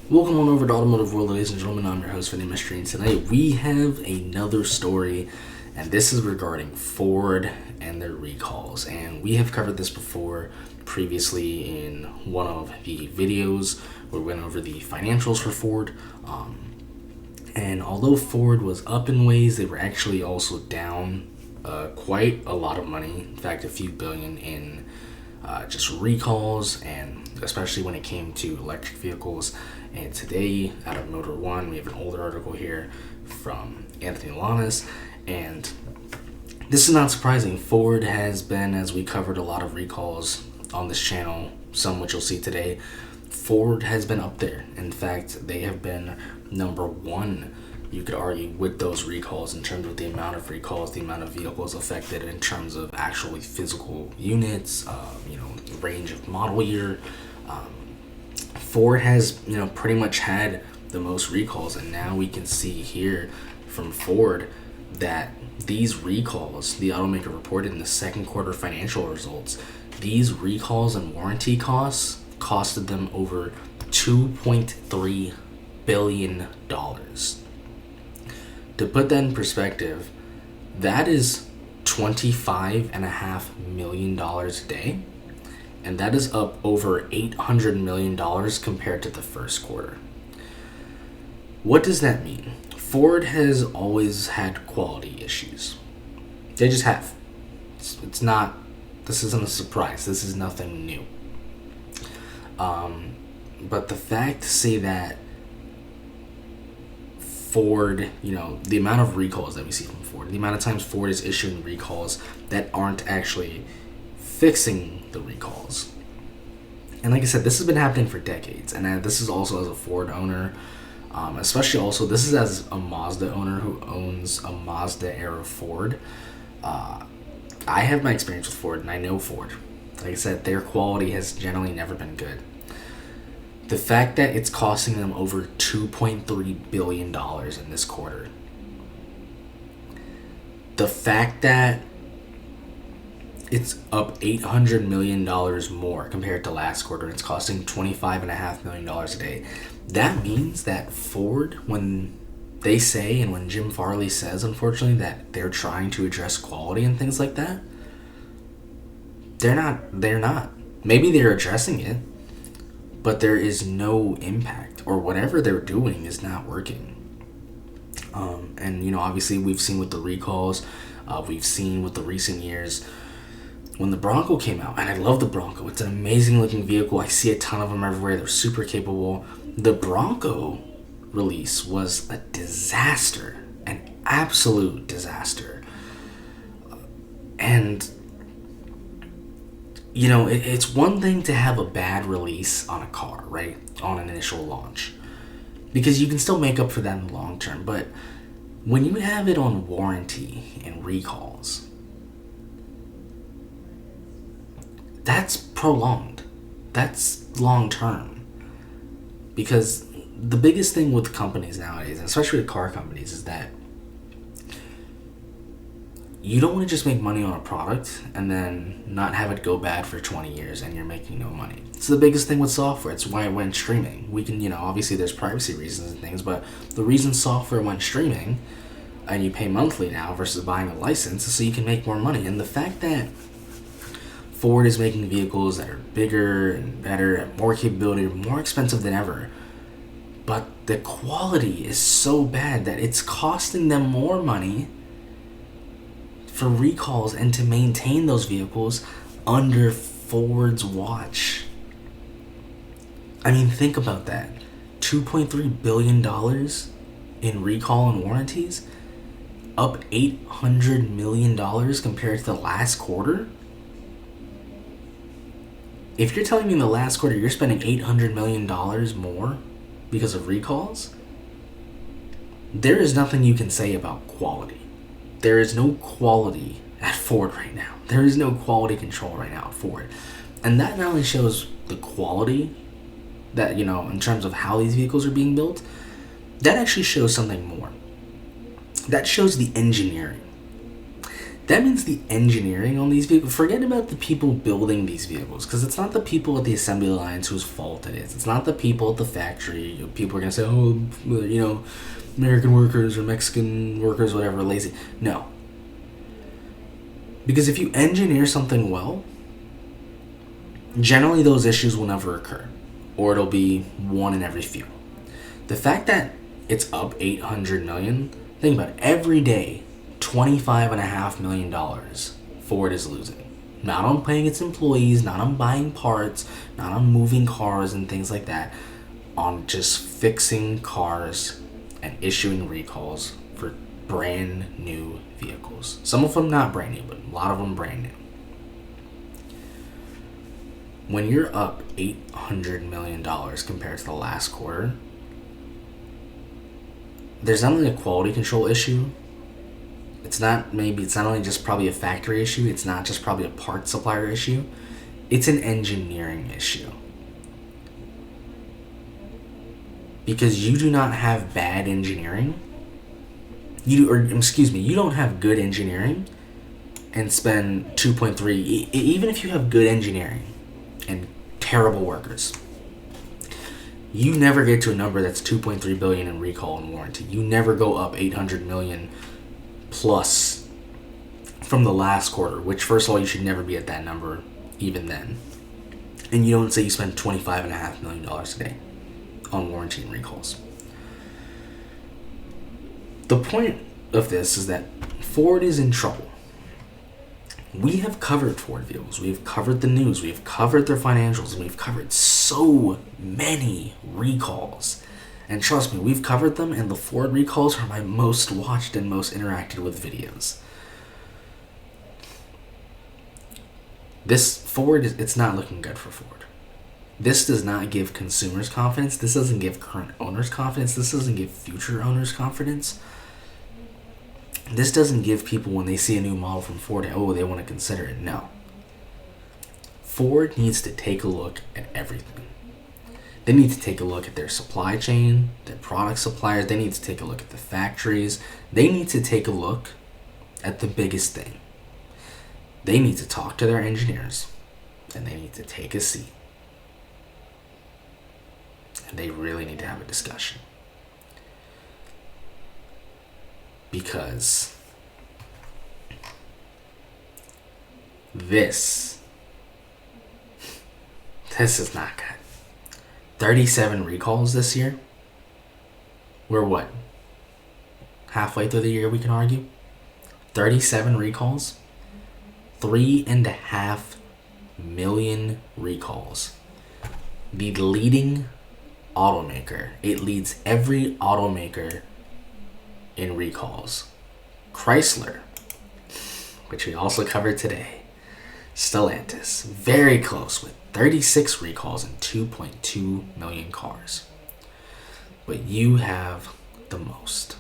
Welcome on over to Automotive World, ladies and gentlemen. I'm your host, Vinny Mystery, and tonight we have another story, and this is regarding Ford and their recalls. And we have covered this before previously in one of the videos where we went over the financials for Ford. And although Ford was up in ways, they were actually also down quite a lot of money. In fact, a few billion in just recalls, and especially when it came to electric vehicles. And today, out of Motor One, we have an older article here from Anthony Lanas, and this is not surprising. Ford has been, as we covered a lot of recalls on this channel, some which you'll see today, Ford has been up there. In fact, they have been number one, you could argue, with those recalls in terms of the amount of recalls, the amount of vehicles affected in terms of actually physical units, range of model year. Ford has, pretty much had the most recalls, and now we can see here from Ford that these recalls, the automaker reported in the second quarter financial results, these recalls and warranty costs costed them over $2.3 billion. To put that in perspective, that is $25.5 million a day, and that is up over $800 million compared to the first quarter. What does that mean? Ford has always had quality issues. They just have. It's not, this isn't a surprise. This is nothing new. But the fact to say that Ford, the amount of recalls that we see from Ford, the amount of times Ford is issuing recalls that aren't actually fixing the recalls. And like I said, this has been happening for decades, and this is also as a Ford owner, especially also this is as a Mazda owner who owns a Mazda era Ford. I have my experience with Ford, and I know Ford. Like I said, their quality has generally never been good. The fact that it's costing them over $2.3 billion in this quarter. The fact that it's up $800 million more compared to last quarter. It's costing $25.5 million a day. That means that Ford, when they say, and when Jim Farley says, unfortunately, that they're trying to address quality and things like that, they're not. Maybe they're addressing it, but there is no impact, or whatever they're doing is not working. And obviously we've seen with the recalls, we've seen with the recent years, when the Bronco came out, and I love the Bronco, it's an amazing looking vehicle. I see a ton of them everywhere. They're super capable. The Bronco release was a disaster, an absolute disaster. And it's one thing to have a bad release on a car, right? On an initial launch, because you can still make up for that in the long term. But when you have it on warranty and recalls, that's prolonged. That's long term. Because the biggest thing with companies nowadays, and especially with car companies, is that you don't want to just make money on a product and then not have it go bad for 20 years and you're making no money. It's the biggest thing with software. It's why it went streaming. We can, obviously there's privacy reasons and things, but the reason software went streaming and you pay monthly now versus buying a license is so you can make more money. And the fact that Ford is making vehicles that are bigger and better and more capability, more expensive than ever, but the quality is so bad that it's costing them more money for recalls and to maintain those vehicles under Ford's watch. I mean, think about that. $2.3 billion in recall and warranties, up $800 million compared to the last quarter. If you're telling me in the last quarter you're spending $800 million more because of recalls, there is nothing you can say about quality. There is no quality at Ford right now. There is no quality control right now at Ford. And that not only shows the quality that, in terms of how these vehicles are being built, that actually shows something more. That shows the engineering. That means the engineering on these vehicles, forget about the people building these vehicles, because it's not the people at the assembly lines whose fault it is. It's not the people at the factory. People are going to say, oh, you know, American workers or Mexican workers, whatever, lazy. No. Because if you engineer something well, generally those issues will never occur. Or it'll be one in every few. The fact that it's up $800 million, think about it, every day, $25.5 million Ford is losing. Not on paying its employees, not on buying parts, not on moving cars and things like that, on just fixing cars and issuing recalls for brand new vehicles. Some of them not brand new, but a lot of them brand new. When you're up $800 million compared to the last quarter, there's not only a quality control issue, it's not only just probably a factory issue, it's not just probably a part supplier issue, it's an engineering issue. Because you do not have bad engineering, you don't have good engineering and spend 2.3, even if you have good engineering and terrible workers, you never get to a number that's 2.3 billion in recall and warranty. You never go up 800 million plus from the last quarter, which first of all, you should never be at that number even then. And you don't say you spend $25.5 million a day on warranty and recalls. The point of this is that Ford is in trouble. We have covered Ford vehicles. We've covered the news. We've covered their financials. And we've covered so many recalls. And trust me, we've covered them, and the Ford recalls are my most watched and most interacted with videos. This Ford, it's not looking good for Ford. This does not give consumers confidence. This doesn't give current owners confidence. This doesn't give future owners confidence. This doesn't give people, when they see a new model from Ford, they want to consider it. No. Ford needs to take a look at everything. They need to take a look at their supply chain, their product suppliers. They need to take a look at the factories. They need to take a look at the biggest thing. They need to talk to their engineers, and they need to take a seat. And they really need to have a discussion. Because this is not good. 37 recalls this year. We're what? Halfway through the year, we can argue. 37 recalls. 3.5 million recalls. The leading automaker. It leads every automaker in recalls. Chrysler, which we also covered today. Stellantis, very close with 36 recalls and 2.2 million cars. But you have the most.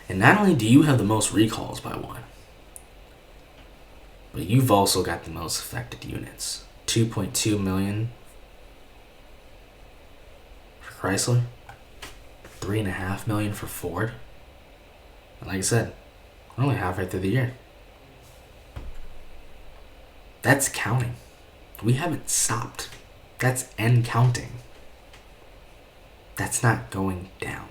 And not only do you have the most recalls by one, but you've also got the most affected units. 2.2 million for Chrysler, 3.5 million for Ford. And like I said, we're only halfway through the year. That's counting. We haven't stopped. That's end counting. That's not going down.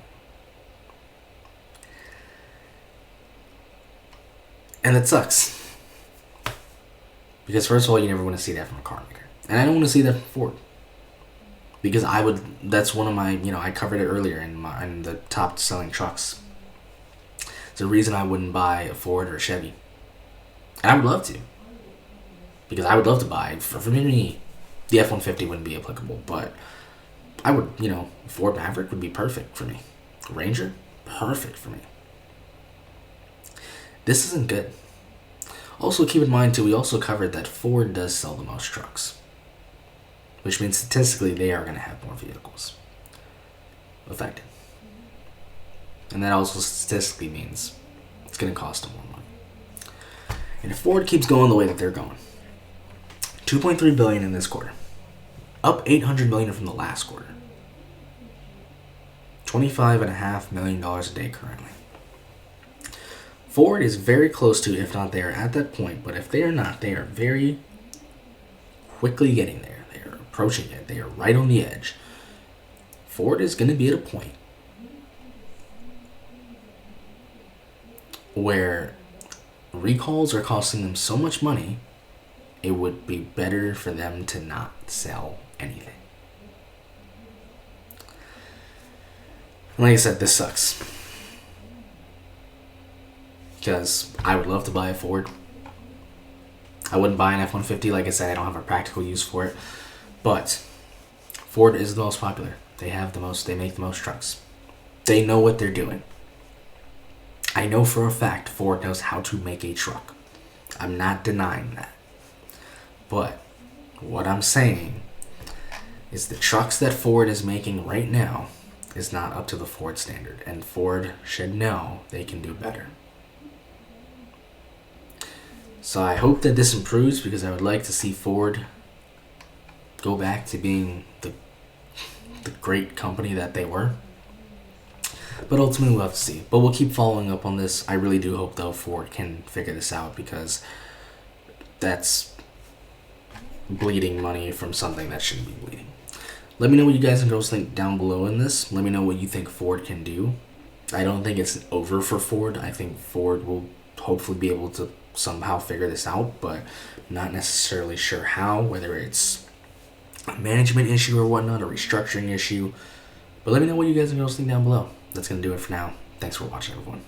And it sucks. Because first of all, you never want to see that from a car maker. And I don't want to see that from Ford. Because that's one of my, I covered it earlier in the top selling trucks. It's a reason I wouldn't buy a Ford or a Chevy. And I would love to. Because I would love to buy, for me, the F-150 wouldn't be applicable, but I would, Ford Maverick would be perfect for me. Ranger, perfect for me. This isn't good. Also, keep in mind, too, we also covered that Ford does sell the most trucks. Which means statistically, they are going to have more vehicles affected. And that also statistically means it's going to cost them more money. And if Ford keeps going the way that they're going, $2.3 billion in this quarter, up $800 million from the last quarter, $25.5 million a day currently. Ford is very close to, if not there, at that point. But if they are not, they are very quickly getting there. They are approaching it. They are right on the edge. Ford is going to be at a point where recalls are costing them so much money, it would be better for them to not sell anything. Like I said, this sucks. Because I would love to buy a Ford. I wouldn't buy an F-150. Like I said, I don't have a practical use for it. But Ford is the most popular. They make the most trucks. They know what they're doing. I know for a fact Ford knows how to make a truck. I'm not denying that. But what I'm saying is the trucks that Ford is making right now is not up to the Ford standard. And Ford should know they can do better. So I hope that this improves, because I would like to see Ford go back to being the great company that they were. But ultimately we'll have to see. But we'll keep following up on this. I really do hope, though, Ford can figure this out, because that's bleeding money from something that shouldn't be bleeding. Let me know what you guys and girls think down below in this. Let me know what you think Ford can do. I don't think it's over for Ford. I think Ford will hopefully be able to somehow figure this out, but not necessarily sure how, whether it's a management issue or whatnot, a restructuring issue. But let me know what you guys and girls think down below. That's going to do it for now. Thanks for watching, everyone.